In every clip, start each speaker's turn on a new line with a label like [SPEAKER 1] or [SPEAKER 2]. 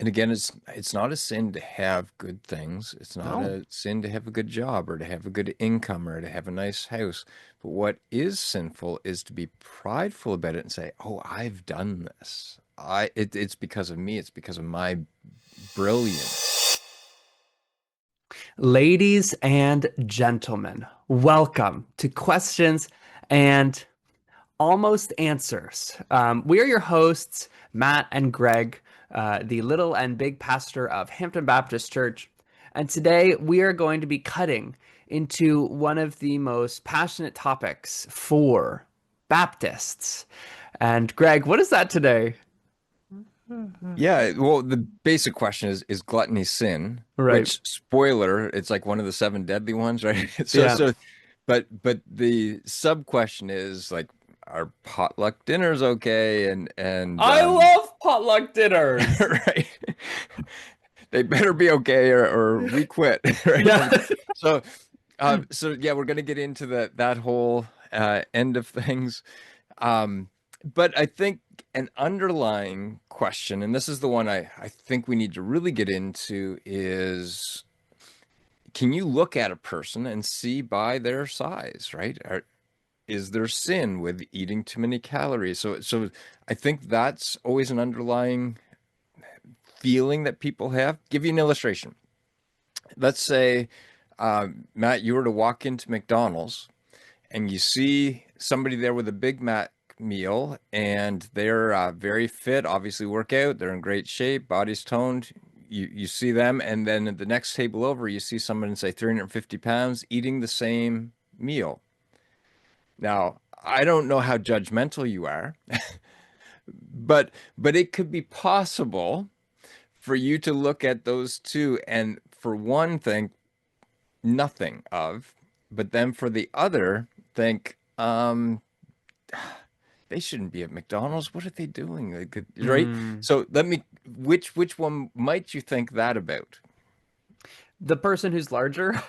[SPEAKER 1] And again, it's not a sin to have good things. It's not
[SPEAKER 2] No.
[SPEAKER 1] a sin to have a good job or to have a good income or to have a nice house. But what is sinful is to be prideful about it and say, "Oh, I've done this. It's because of me. It's because of my brilliance."
[SPEAKER 2] Ladies and gentlemen, welcome to Questions and Almost Answers. We are your hosts, Matt and Greg, the little and big pastor of Hampton Baptist Church. And today we are going to be cutting into one of the most passionate topics for Baptists. And Greg, what is that today?
[SPEAKER 1] Yeah, well, the basic question is gluttony sin,
[SPEAKER 2] Right.
[SPEAKER 1] which spoiler, it's like one of the seven deadly ones, right? So
[SPEAKER 2] Yeah.
[SPEAKER 1] so but the sub question is like, are potluck dinners okay? And
[SPEAKER 2] I love potluck dinners.
[SPEAKER 1] right. They better be okay or we quit, right?
[SPEAKER 2] Yeah.
[SPEAKER 1] So yeah, we're gonna get into that whole end of things. Um, but I think an underlying question, and this is the one I think we need to really get into, is can you look at a person and see by their size, right? Is there sin with eating too many calories? So I think that's always an underlying feeling that people have. Give you an illustration. Let's say, Matt, you were to walk into McDonald's and you see somebody there with a Big Mac meal and they're very fit, obviously work out, they're in great shape, body's toned. You see them, and then at the next table over, you see someone say 350 pounds eating the same meal. Now, I don't know how judgmental you are, but it could be possible for you to look at those two and for one think nothing of, but then for the other think, they shouldn't be at McDonald's. What are they doing? Like, right?
[SPEAKER 2] Mm.
[SPEAKER 1] So let me, which one might you think that about?
[SPEAKER 2] The person who's larger.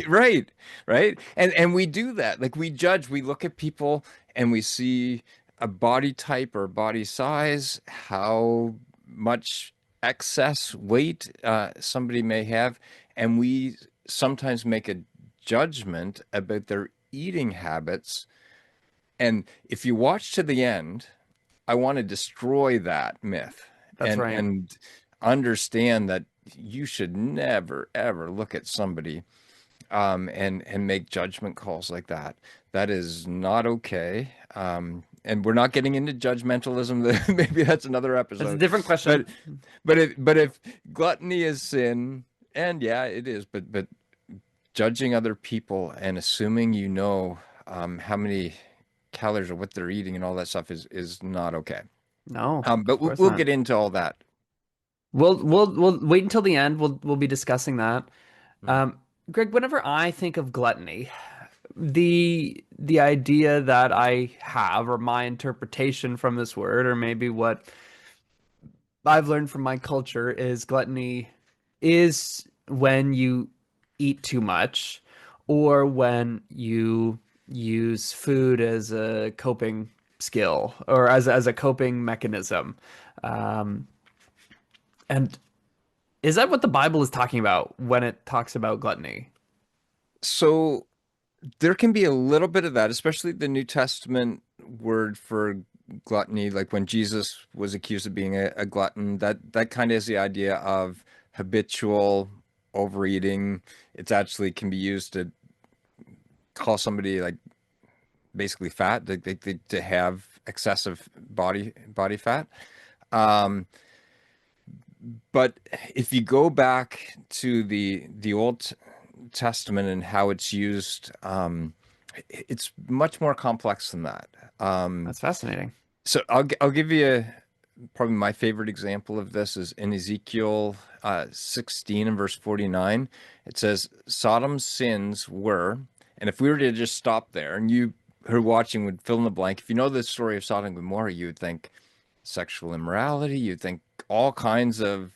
[SPEAKER 1] Right, right. And we do that. Like we judge, we look at people and we see a body type or body size, how much excess weight somebody may have, and we sometimes make a judgment about their eating habits. And if you watch to the end, I want to destroy that myth
[SPEAKER 2] That's right.
[SPEAKER 1] and understand that you should never ever look at somebody and make judgment calls like that. That is not okay. And we're not getting into judgmentalism. Maybe that's another
[SPEAKER 2] That's a
[SPEAKER 1] episode.
[SPEAKER 2] different question.
[SPEAKER 1] But but if gluttony is sin, and yeah, it is. But judging other people and assuming you know how many calories or what they're eating and all that stuff is not okay.
[SPEAKER 2] No,
[SPEAKER 1] But
[SPEAKER 2] of course
[SPEAKER 1] we'll
[SPEAKER 2] not.
[SPEAKER 1] get into all that.
[SPEAKER 2] We'll wait until the end. We'll be discussing that.
[SPEAKER 1] Mhm.
[SPEAKER 2] Um, Greg, whenever I think of gluttony, the idea that I have, or my interpretation from this word, or maybe what I've learned from my culture, is gluttony is when you eat too much, or when you use food as a coping skill, or as a coping mechanism. Um, and is that what the Bible is talking about when it talks about gluttony?
[SPEAKER 1] So there can be a little bit of that, especially the New Testament word for gluttony, like when Jesus was accused of being a glutton, that kind of is the idea of habitual overeating. It's actually can be used to call somebody like basically fat, to have excessive body fat. Um, but if you go back to the Old Testament and how it's used, it's much more complex than that. Um,
[SPEAKER 2] That's fascinating.
[SPEAKER 1] so I'll give you probably my favorite example of this is in Ezekiel 16 and verse 49. It says Sodom's sins were, and if we were to just stop there, and you who are watching would fill in the blank. If you know the story of Sodom and Gomorrah, you would think sexual immorality. You'd think all kinds of,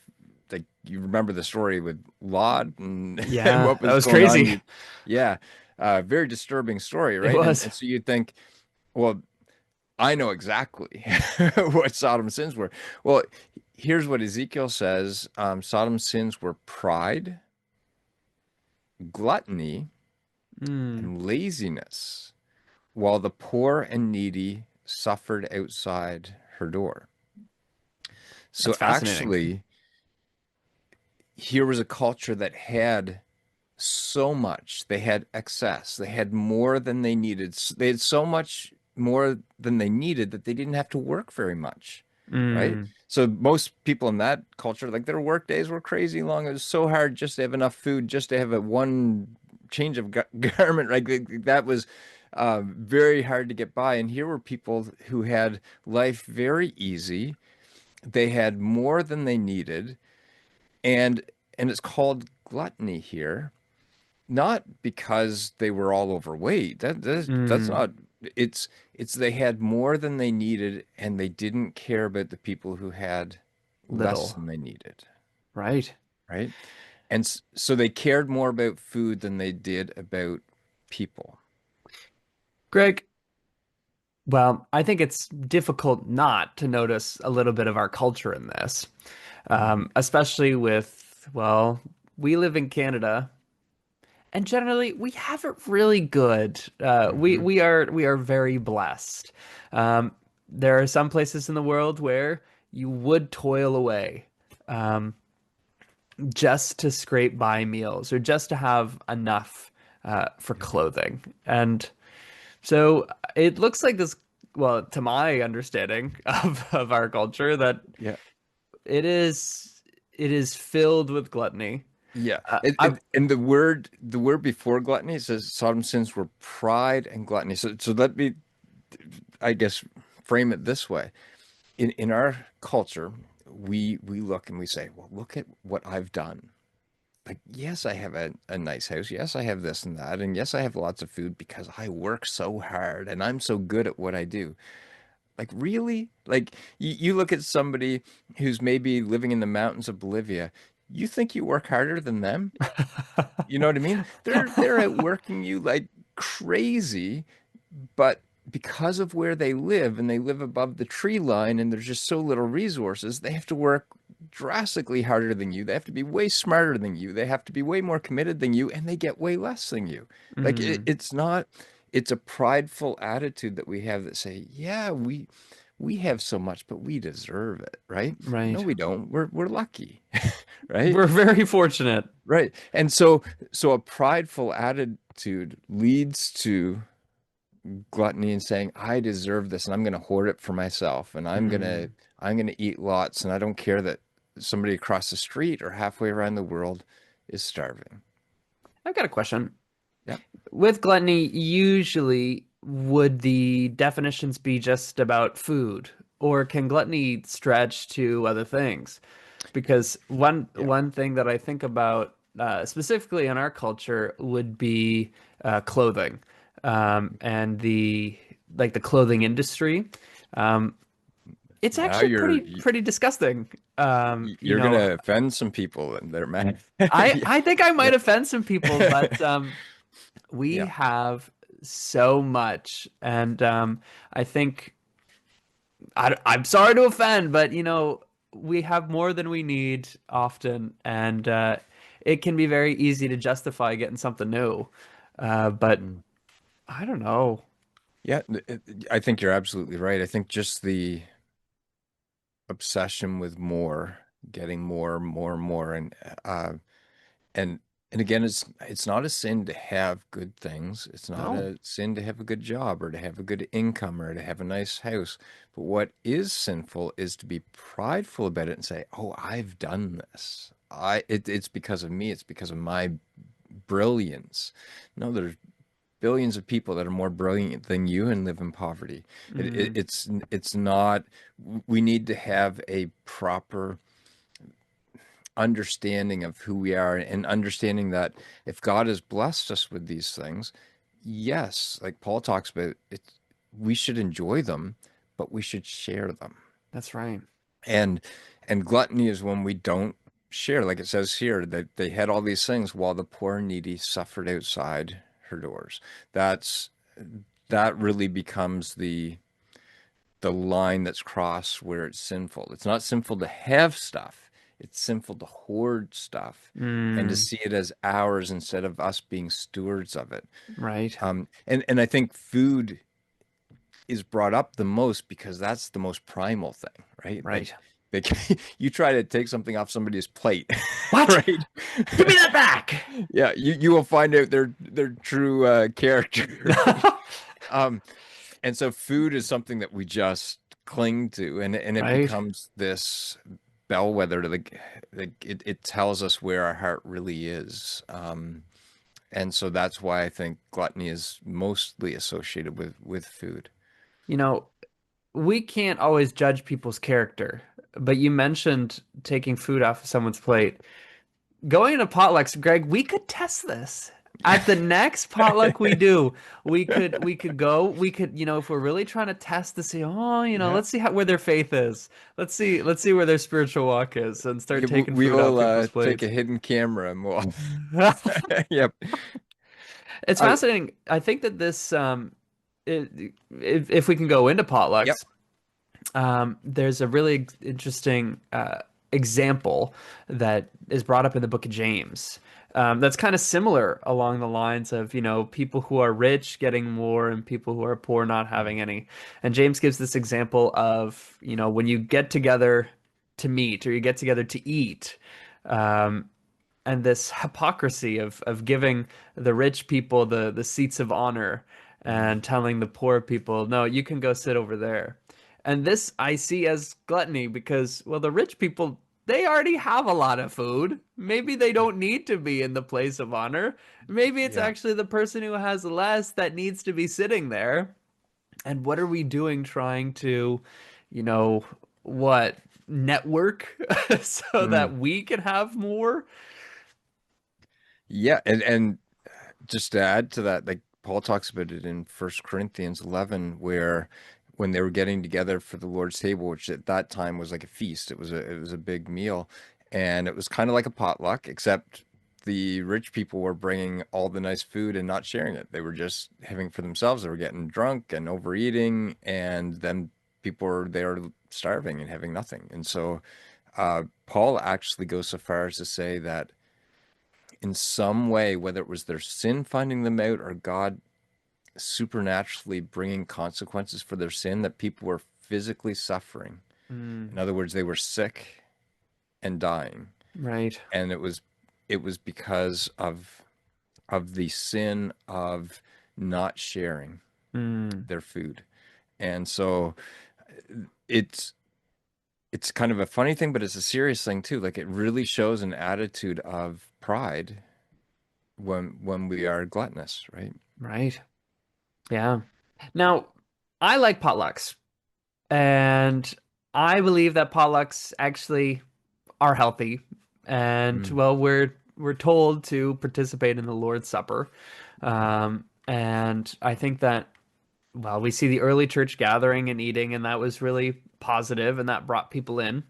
[SPEAKER 1] like, you remember the story with Lot and, and
[SPEAKER 2] Yeah,
[SPEAKER 1] what
[SPEAKER 2] that
[SPEAKER 1] was
[SPEAKER 2] was
[SPEAKER 1] going on.
[SPEAKER 2] crazy.
[SPEAKER 1] Yeah, very disturbing story,
[SPEAKER 2] It
[SPEAKER 1] right? And
[SPEAKER 2] was.
[SPEAKER 1] so you'd think, well, I know exactly what Sodom's sins were. Well, here's what Ezekiel says. Sodom's sins were pride, gluttony,
[SPEAKER 2] Mm,
[SPEAKER 1] and laziness, while the poor and needy suffered outside her door. So
[SPEAKER 2] that's fascinating.
[SPEAKER 1] actually, here was a culture that had so much. They had excess. They had more than they needed. They had so much more than they needed that they didn't have to work very much, right?
[SPEAKER 2] Mm,
[SPEAKER 1] So most people in that culture, like their work days were crazy long. It was so hard just to have enough food, just to have a one change of garment, right? That was very hard to get by. And here were people who had life very easy. They had more than they needed, and it's called gluttony here, not because they were all overweight. That's
[SPEAKER 2] mm,
[SPEAKER 1] not. It's they had more than they needed, and they didn't care about the people who had less
[SPEAKER 2] little,
[SPEAKER 1] than they needed,
[SPEAKER 2] right?
[SPEAKER 1] right? And so they cared more about food than they did about people.
[SPEAKER 2] Greg, well, I think it's difficult not to notice a little bit of our culture in this,
[SPEAKER 1] Mhm.
[SPEAKER 2] especially with, well, we live in Canada, and generally we have it really good.
[SPEAKER 1] Mhm.
[SPEAKER 2] We are very blessed. Um, there are some places in the world where you would toil away um, just to scrape by meals or just to have enough for
[SPEAKER 1] Yeah.
[SPEAKER 2] clothing, and so it looks like this. Well, to my understanding of our culture, that
[SPEAKER 1] Yeah.
[SPEAKER 2] it is it is filled with gluttony.
[SPEAKER 1] Yeah.
[SPEAKER 2] I
[SPEAKER 1] And the word before gluttony says Sodom's sins were pride and gluttony. So let me, I guess, frame it this way. In our culture, we look and we say, well, look at what I've done. Like, yes, I have a nice house. Yes, I have this and that. And yes, I have lots of food because I work so hard and I'm so good at what I do. Like, really? Like, you look at somebody who's maybe living in the mountains of Bolivia, you think you work harder than them? You know what I mean? They're outworking you like crazy, but because of where they live and they live above the tree line and there's just so little resources, they have to work drastically harder than you. They have to be way smarter than you. They have to be way more committed than you, and they get way less than you. Like
[SPEAKER 2] mm,
[SPEAKER 1] it's not, it's a prideful attitude that we have that say, yeah, we have so much, but we deserve it, right? No,
[SPEAKER 2] right.
[SPEAKER 1] we don't. We're lucky, right?
[SPEAKER 2] We're very fortunate.
[SPEAKER 1] Right. And so a prideful attitude leads to gluttony and saying, I deserve this and I'm going to hoard it for myself and
[SPEAKER 2] Mm.
[SPEAKER 1] I'm going to eat lots and I don't care that somebody across the street or halfway around the world is starving.
[SPEAKER 2] I've got a question.
[SPEAKER 1] Yeah.
[SPEAKER 2] With gluttony, usually would the definitions be just about food, or can gluttony stretch to other things? Because
[SPEAKER 1] Yeah.
[SPEAKER 2] one thing that I think about specifically in our culture would be clothing, and the like the clothing industry. Um, it's
[SPEAKER 1] Now
[SPEAKER 2] actually pretty disgusting. You
[SPEAKER 1] you're going
[SPEAKER 2] know,
[SPEAKER 1] to offend some people and they're mad. Yeah.
[SPEAKER 2] I think I might
[SPEAKER 1] Yep.
[SPEAKER 2] offend some people, but we
[SPEAKER 1] Yeah.
[SPEAKER 2] have so much, and I think I'm sorry to offend, but we have more than we need often, and it can be very easy to justify getting something new. But
[SPEAKER 1] Mm.
[SPEAKER 2] I don't know.
[SPEAKER 1] Yeah, I think you're absolutely right. I think just the obsession with more, getting more, more, more, uh, and and again, it's not a sin to have good things. It's not
[SPEAKER 2] No,
[SPEAKER 1] a sin to have a good job or to have a good income or to have a nice house. But what is sinful is to be prideful about it and say, "Oh, I've done this. It's because of me. It's because of my brilliance." No, there's billions of people that are more brilliant than you and live in poverty.
[SPEAKER 2] mm,
[SPEAKER 1] It's not. We need to have a proper understanding of who we are and understanding that if God has blessed us with these things, yes, like Paul talks about it, we should enjoy them, but we should share them.
[SPEAKER 2] that's right.
[SPEAKER 1] And gluttony is when we don't share, like it says here, that they had all these things while the poor and needy suffered outside her doors. That's that really becomes the line that's crossed where it's sinful. It's not sinful to have stuff. It's sinful to hoard stuff and to
[SPEAKER 2] Mm,
[SPEAKER 1] see it as ours instead of us being stewards of it.
[SPEAKER 2] right.
[SPEAKER 1] And I think food is brought up the most because that's the most primal thing, right?
[SPEAKER 2] Right.
[SPEAKER 1] Like you try to take something off somebody's plate,
[SPEAKER 2] What?
[SPEAKER 1] right?
[SPEAKER 2] Give me that back.
[SPEAKER 1] Yeah, you will find out their true character, right? Um, and so food is something that we just cling to, and it
[SPEAKER 2] Right.
[SPEAKER 1] becomes this bellwether to it tells us where our heart really is. And so that's why I think gluttony is mostly associated with food.
[SPEAKER 2] You know, we can't always judge people's character, but you mentioned taking food off of someone's plate. Going to potlucks, Greg, we could test this. At the next potluck we do, we could go, we could, if we're really trying to test to see, oh,
[SPEAKER 1] Yeah.
[SPEAKER 2] let's see how where their faith is. Let's see where their spiritual walk is and start
[SPEAKER 1] Yeah,
[SPEAKER 2] taking
[SPEAKER 1] we
[SPEAKER 2] food off
[SPEAKER 1] will
[SPEAKER 2] people's
[SPEAKER 1] take a
[SPEAKER 2] plates.
[SPEAKER 1] hidden camera and we'll. Yep.
[SPEAKER 2] It's
[SPEAKER 1] Uh,
[SPEAKER 2] fascinating. I think that this if we can go into
[SPEAKER 1] yep.
[SPEAKER 2] potlucks, there's a really interesting example that is brought up in the book of James. That's kind of similar along the lines of, people who are rich getting more and people who are poor not having any. And James gives this example of, when you get together to meet or you get together to eat, um, and this hypocrisy of giving the rich people the seats of honor
[SPEAKER 1] Mhm.
[SPEAKER 2] and telling the poor people, no, you can go sit over there. And this I see as gluttony because, well, the rich people, they already have a lot of food. Maybe they don't need to be in the place of honor. Maybe it's
[SPEAKER 1] Yeah.
[SPEAKER 2] actually the person who has less that needs to be sitting there. And what are we doing trying to, you know, what, network so
[SPEAKER 1] Mm.
[SPEAKER 2] that we can have more?
[SPEAKER 1] Yeah, and just to add to that, like Paul talks about it in First Corinthians 11, where when they were getting together for the Lord's table, which at that time was like a feast, it was a big meal, and it was kind of like a potluck, except the rich people were bringing all the nice food and not sharing it. They were just having it for themselves. They were getting drunk and overeating, and then people were there starving and having nothing. And so Paul actually goes so far as to say that in some way, whether it was their sin finding them out or God supernaturally bringing consequences for their sin, that people were physically suffering. In
[SPEAKER 2] Mm,
[SPEAKER 1] other words, they were sick and dying,
[SPEAKER 2] right.
[SPEAKER 1] and it was because of the sin of not sharing
[SPEAKER 2] Mm,
[SPEAKER 1] their food. And so it's it's kind of a funny thing, but it's a serious thing too. Like it really shows an attitude of pride when we are gluttonous, right?
[SPEAKER 2] right. Yeah. Now, I like potlucks, and I believe that potlucks actually are healthy. And
[SPEAKER 1] Mm.
[SPEAKER 2] well, we're told to participate in the Lord's Supper. And I think that, well, we see the early church gathering and eating, and that was really positive, and that brought people in.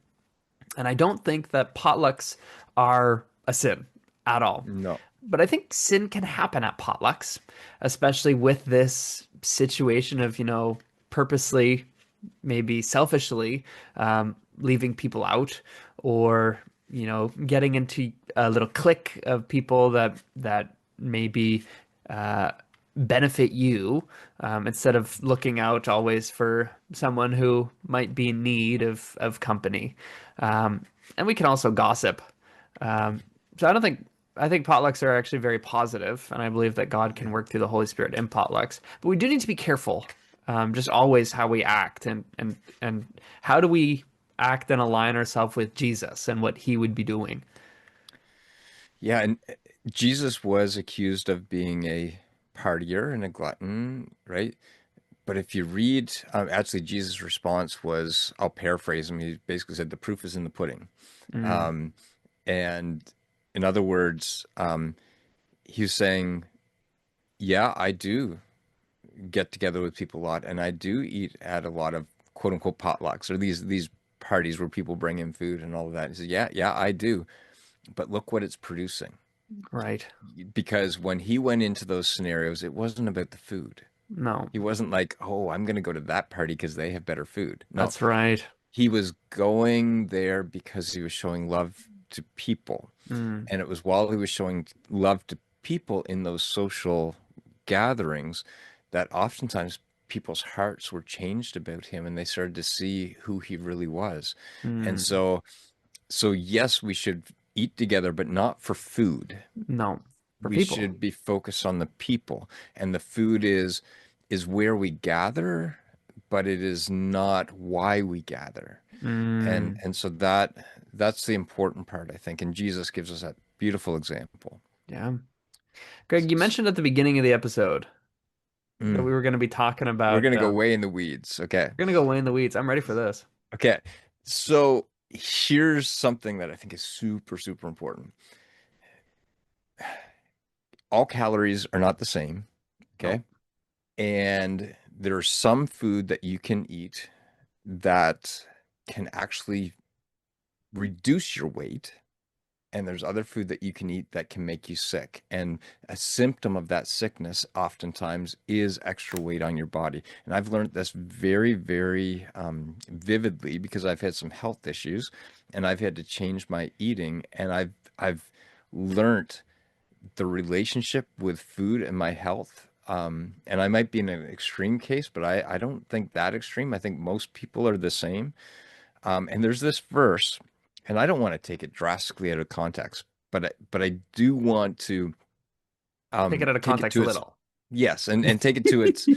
[SPEAKER 2] And I don't think that potlucks are a sin at all.
[SPEAKER 1] No.
[SPEAKER 2] But I think sin can happen at potlucks, especially with this situation of, purposely, maybe selfishly, leaving people out or, getting into a little clique of people that maybe uh, benefit you instead of looking out always for someone who might be in need of company. Um, and we can also gossip. Um, so I think potlucks are actually very positive, and I believe that God can work through the Holy Spirit in potlucks. But we do need to be careful, just always how we act and how do we act and align ourselves with Jesus and what He would be doing.
[SPEAKER 1] Yeah, and Jesus was accused of being a partier and a glutton, right? But if you read, actually, Jesus' response was, I'll paraphrase him. He basically said, "The proof is in the pudding."
[SPEAKER 2] Mm,
[SPEAKER 1] Um, and in other words, he was saying, "Yeah, I do get together with people a lot, and I do eat at a lot of quote unquote potlucks or these parties where people bring in food and all of that." He said, "Yeah, yeah, I do, but look what it's producing."
[SPEAKER 2] right.
[SPEAKER 1] Because when he went into those scenarios, it wasn't about the food.
[SPEAKER 2] No,
[SPEAKER 1] He wasn't like, oh, I'm going to go to that party because they have better food. No,
[SPEAKER 2] that's right.
[SPEAKER 1] he was going there because he was showing love to people.
[SPEAKER 2] Mm,
[SPEAKER 1] And it was while he was showing love to people in those social gatherings that oftentimes people's hearts were changed about him and they started to see who he really was. And
[SPEAKER 2] mm,
[SPEAKER 1] so yes, we should eat together, but not for food.
[SPEAKER 2] no, for
[SPEAKER 1] We
[SPEAKER 2] people.
[SPEAKER 1] should be focused on the people, and the food is where we gather, but it is not why we gather.
[SPEAKER 2] Mm,
[SPEAKER 1] And so that's the important part, I think. And Jesus gives us that beautiful example.
[SPEAKER 2] yeah. Greg, you mentioned at the beginning of the episode that
[SPEAKER 1] Mm,
[SPEAKER 2] we were going to be talking
[SPEAKER 1] we're
[SPEAKER 2] about,
[SPEAKER 1] gonna go way in the weeds. Okay.
[SPEAKER 2] we're going to go way in the weeds. I'm ready for this.
[SPEAKER 1] Okay. So here's something that I think is super, super important. All calories are not the same.
[SPEAKER 2] Nope.
[SPEAKER 1] Okay. And there's some food that you can eat that can actually reduce your weight. And there's other food that you can eat that can make you sick. And a symptom of that sickness oftentimes is extra weight on your body. And I've learned this very, very vividly because I've had some health issues and I've had to change my eating. And I've learned the relationship with food and my health. And I might be in an extreme case, but I don't think that extreme. I think most people are the same. And there's this verse, and I don't want to take it drastically out of context, but I do want to
[SPEAKER 2] Take it out of
[SPEAKER 1] take it
[SPEAKER 2] context a
[SPEAKER 1] to its
[SPEAKER 2] little.
[SPEAKER 1] yes, and take it to its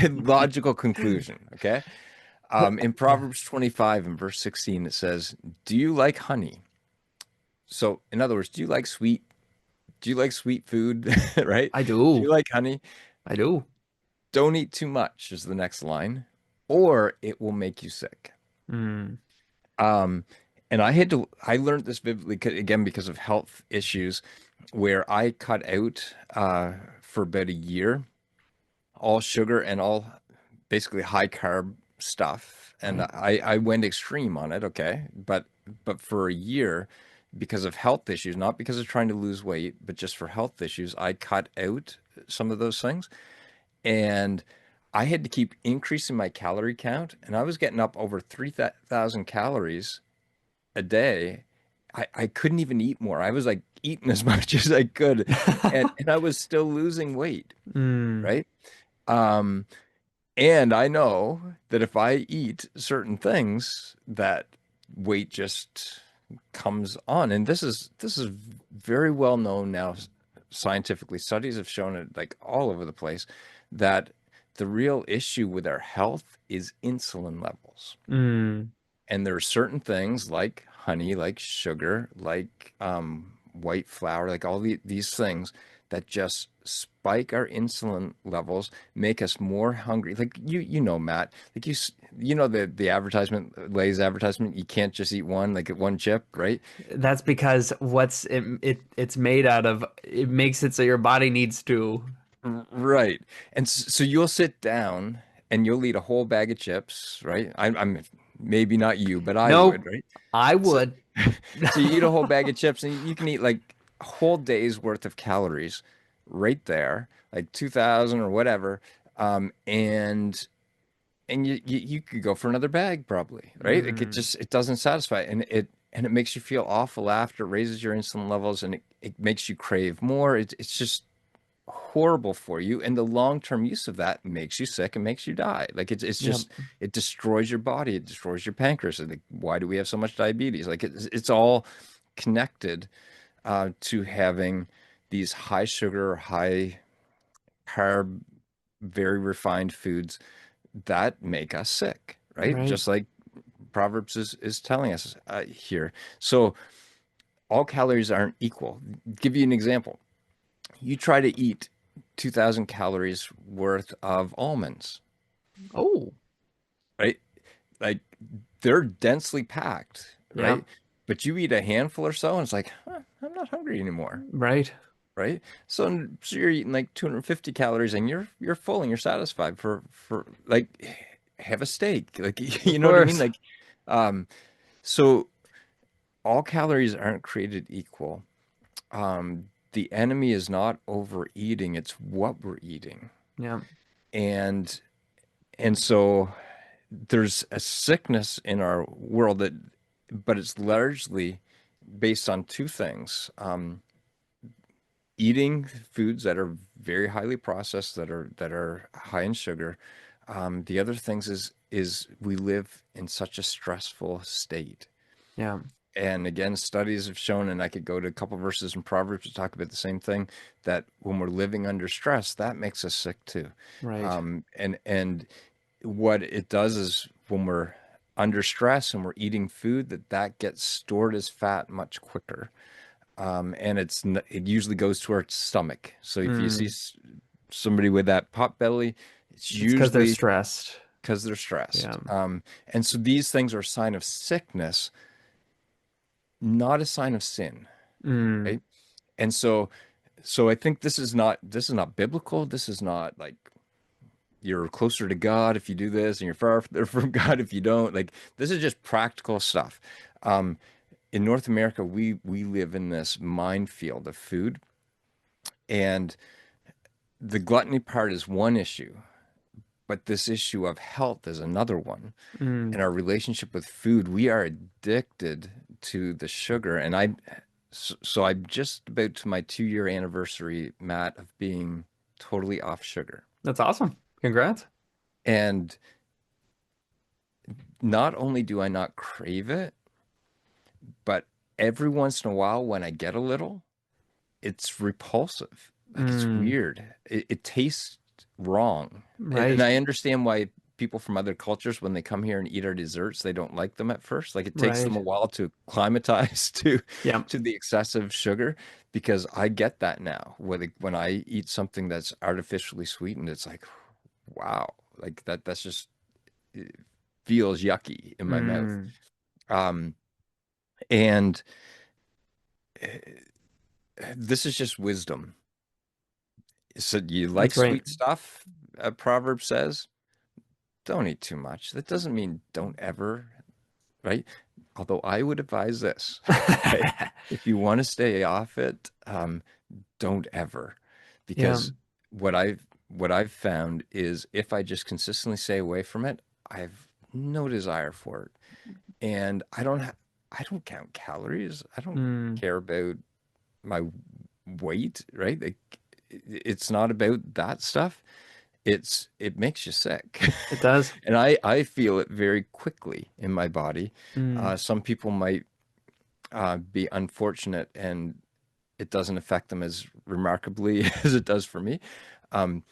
[SPEAKER 1] logical conclusion. Okay, in Proverbs 25 and verse 16, it says, "Do you like honey?" So, in other words, do you like sweet? Do you like sweet food? Right?
[SPEAKER 2] I
[SPEAKER 1] Do you
[SPEAKER 2] do.
[SPEAKER 1] like honey?
[SPEAKER 2] I do.
[SPEAKER 1] Don't eat too much is the next line, or it will make you sick.
[SPEAKER 2] Mm,
[SPEAKER 1] Um, and I learned this vividly again because of health issues where I cut out for about a year all sugar and all basically high carb stuff. And
[SPEAKER 2] right.
[SPEAKER 1] I went extreme on it, okay? But for a year, because of health issues, not because of trying to lose weight, but just for health issues, I cut out some of those things. And I had to keep increasing my calorie count, and I was getting up over 3,000 calories a day. I couldn't even eat more. I was like eating as much as I could, and I was still losing weight,
[SPEAKER 2] Mm,
[SPEAKER 1] right? Um, and I know that if I eat certain things, that weight just comes on. And this is very well known now scientifically. Studies have shown it like all over the place that the real issue with our health is insulin levels.
[SPEAKER 2] mm,
[SPEAKER 1] And there are certain things like honey, like sugar, like white flour, like all these things that just spike our insulin levels, make us more hungry. Like you know, Matt, like you know the advertisement, Lay's advertisement, you can't just eat one, like one chip, right?
[SPEAKER 2] that's because it's made out of, it makes it so your body needs to.
[SPEAKER 1] Right. And so you'll sit down and you'll eat a whole bag of chips, right? I'm maybe not you, but I would,
[SPEAKER 2] Nope,
[SPEAKER 1] right?
[SPEAKER 2] I
[SPEAKER 1] So
[SPEAKER 2] would.
[SPEAKER 1] so you eat a whole bag of chips and you can eat like a whole day's worth of calories right there, like 2,000 or whatever. And you could go for another bag probably, right? It
[SPEAKER 2] Mm,
[SPEAKER 1] just it doesn't satisfy and it makes you feel awful after, it raises your insulin levels and it makes you crave more. It's just horrible for you. And the long-term use of that makes you sick and makes you die. Like it's
[SPEAKER 2] yep,
[SPEAKER 1] just it destroys your body, it destroys your pancreas. And like, why do we have so much diabetes? Like it's all connected to having these high sugar, high carb, very refined foods that make us sick, right?
[SPEAKER 2] right.
[SPEAKER 1] Just like Proverbs is telling us here. So all calories aren't equal. Give you an example. You try to eat 2,000 calories worth of almonds,
[SPEAKER 2] Oh,
[SPEAKER 1] right? Like they're densely packed,
[SPEAKER 2] yeah,
[SPEAKER 1] right? But you eat a handful or so, and it's like, huh, I'm not hungry anymore,
[SPEAKER 2] right.
[SPEAKER 1] right? So you're eating like 250 calories, and you're full and you're satisfied for like have a steak, like
[SPEAKER 2] Of
[SPEAKER 1] you know what I mean?
[SPEAKER 2] course.
[SPEAKER 1] Like, um, so all calories aren't created equal. The enemy is not overeating; it's what we're eating.
[SPEAKER 2] Yeah.
[SPEAKER 1] and and so there's a sickness in our world that, but it's largely based on two things. Eating foods that are very highly processed, that are high in sugar. The other things is we live in such a stressful state.
[SPEAKER 2] Yeah.
[SPEAKER 1] And again, studies have shown, and I could go to a couple verses in Proverbs to talk about the same thing, that when we're living under stress, that makes us sick too.
[SPEAKER 2] Right.
[SPEAKER 1] And what it does is when we're under stress and we're eating food, that gets stored as fat much quicker. And it usually goes to our stomach. So if you see
[SPEAKER 2] Mm.
[SPEAKER 1] somebody with that pot belly, it's
[SPEAKER 2] It's because they're
[SPEAKER 1] usually
[SPEAKER 2] stressed.
[SPEAKER 1] because they're stressed.
[SPEAKER 2] Yeah.
[SPEAKER 1] And so these things are a sign of sickness, not a sign of sin,
[SPEAKER 2] Mm.
[SPEAKER 1] right? And so I think this is not biblical. This is not like you're closer to God if you do this, and you're far from God if you don't. Like this is just practical stuff. Um, in North America, we live in this minefield of food, and the gluttony part is one issue, but this issue of health is another one.
[SPEAKER 2] Mm.
[SPEAKER 1] And our relationship with food, we are addicted to the sugar. And so I'm just about to my 2-year anniversary, Matt, of being totally off sugar.
[SPEAKER 2] That's awesome. Congrats.
[SPEAKER 1] And not only do I not crave it, but every once in a while when I get a little, it's repulsive. Like it's
[SPEAKER 2] Mm.
[SPEAKER 1] weird. It tastes wrong. And
[SPEAKER 2] Right.
[SPEAKER 1] I understand why people from other cultures, when they come here and eat our desserts, they don't like them at first. Like it takes them
[SPEAKER 2] Right.
[SPEAKER 1] a while to acclimatize to
[SPEAKER 2] Yeah.
[SPEAKER 1] the excessive sugar, because I get that now. When I eat something that's artificially sweetened, it's like, wow, like that's just it feels yucky in my mouth.
[SPEAKER 2] Mm.
[SPEAKER 1] Um, and this is just wisdom. So you like
[SPEAKER 2] That's right.
[SPEAKER 1] sweet stuff? A proverb says, don't eat too much. That doesn't mean don't ever, right? Although I would advise this, okay? If you want to stay off it, don't ever,
[SPEAKER 2] Yeah.
[SPEAKER 1] because what I've found is if I just consistently stay away from it, I've no desire for it, and I don't count calories. I don't
[SPEAKER 2] Mm.
[SPEAKER 1] care about my weight, right? Like, it's not about that stuff. It makes you sick.
[SPEAKER 2] It does.
[SPEAKER 1] And I feel it very quickly in my body.
[SPEAKER 2] Mm.
[SPEAKER 1] Some people might be unfortunate and it doesn't affect them as remarkably as it does for me. Um,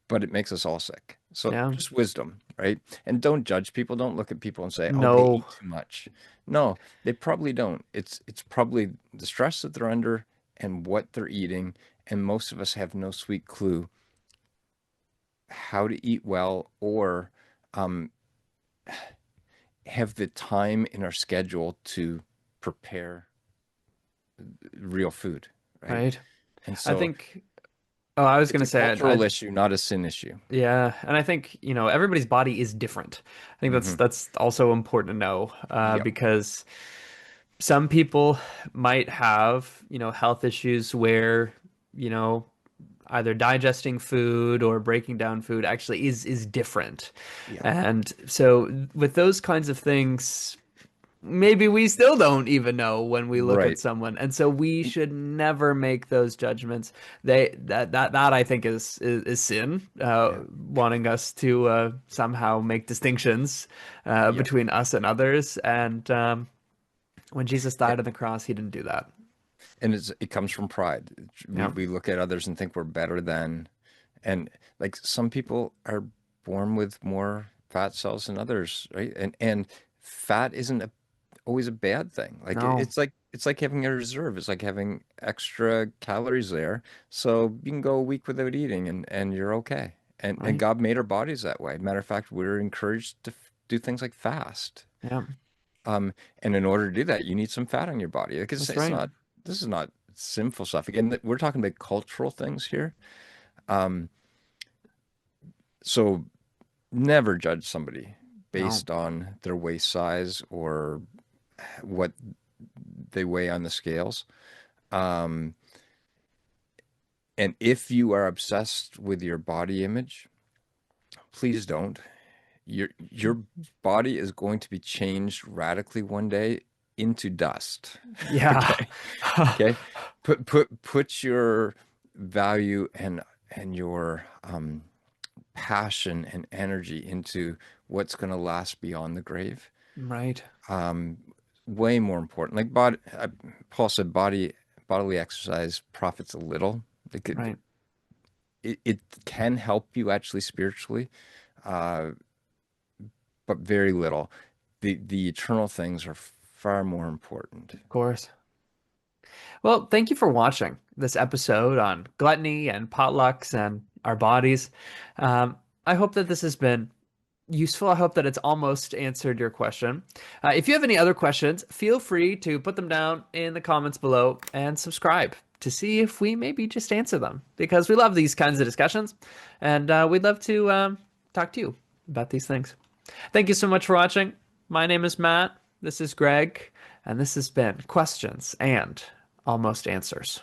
[SPEAKER 1] but it makes us all sick. So
[SPEAKER 2] Yeah.
[SPEAKER 1] just wisdom, right? And don't judge people. Don't look at people and say, "Oh, they
[SPEAKER 2] No.
[SPEAKER 1] eat too much." No, they probably don't. It's probably the stress that they're under and what they're eating. And most of us have no sweet clue how to eat well, or um, have the time in our schedule to prepare real food, right?
[SPEAKER 2] Right.
[SPEAKER 1] And
[SPEAKER 2] I
[SPEAKER 1] so
[SPEAKER 2] think, oh, I was
[SPEAKER 1] it's
[SPEAKER 2] gonna
[SPEAKER 1] a
[SPEAKER 2] say,
[SPEAKER 1] cultural issue, not a sin issue.
[SPEAKER 2] yeah, and I think, everybody's body is different. I think that's
[SPEAKER 1] Hmm.
[SPEAKER 2] that's also important to know,
[SPEAKER 1] Yep.
[SPEAKER 2] because some people might have, health issues where, you know, either digesting food or breaking down food actually is different.
[SPEAKER 1] Yeah.
[SPEAKER 2] And so with those kinds of things, maybe we still don't even know when we look at
[SPEAKER 1] Right.
[SPEAKER 2] someone, and so we should never make those judgments. That I think is sin,
[SPEAKER 1] Yeah.
[SPEAKER 2] wanting us to somehow make distinctions
[SPEAKER 1] Yep.
[SPEAKER 2] between us and others. And when Jesus
[SPEAKER 1] A-
[SPEAKER 2] died on the cross, he didn't do that.
[SPEAKER 1] And it comes from pride. We
[SPEAKER 2] Yeah.
[SPEAKER 1] we look at others and think we're better than, and like some people are born with more fat cells than others, right? And fat isn't always a bad thing. Like
[SPEAKER 2] No.
[SPEAKER 1] it's like having a reserve. It's like having extra calories there, so you can go a week without eating and you're okay. And
[SPEAKER 2] Right.
[SPEAKER 1] God made our bodies that way. Matter of fact, we're encouraged to do things like fast.
[SPEAKER 2] Yeah.
[SPEAKER 1] Um, and in order to do that, you need some fat on your body. Because
[SPEAKER 2] That's
[SPEAKER 1] it's
[SPEAKER 2] right.
[SPEAKER 1] not this is not sinful stuff. Again, we're talking about cultural things here. Um, so never judge somebody
[SPEAKER 2] No.
[SPEAKER 1] based on their waist size or what they weigh on the scales. Um, and if you are obsessed with your body image, please don't. Your body is going to be changed radically one day into dust.
[SPEAKER 2] Yeah.
[SPEAKER 1] Okay. Okay. Put your value and your passion and energy into what's going to last beyond the grave.
[SPEAKER 2] Right.
[SPEAKER 1] Um, Way more important. Like Paul said, bodily exercise profits a little.
[SPEAKER 2] Right.
[SPEAKER 1] It can help you actually spiritually, uh, but very little. The eternal things are far more important.
[SPEAKER 2] Of course. Well, thank you for watching this episode on gluttony and potlucks and our bodies. Um, I hope that this has been useful. I hope that it's almost answered your question. If you have any other questions, feel free to put them down in the comments below and subscribe to see if we maybe just answer them because we love these kinds of discussions and we'd love to talk to you about these things. Thank you so much for watching. My name is Matt. This is Greg, and this has been Questions and Almost Answers.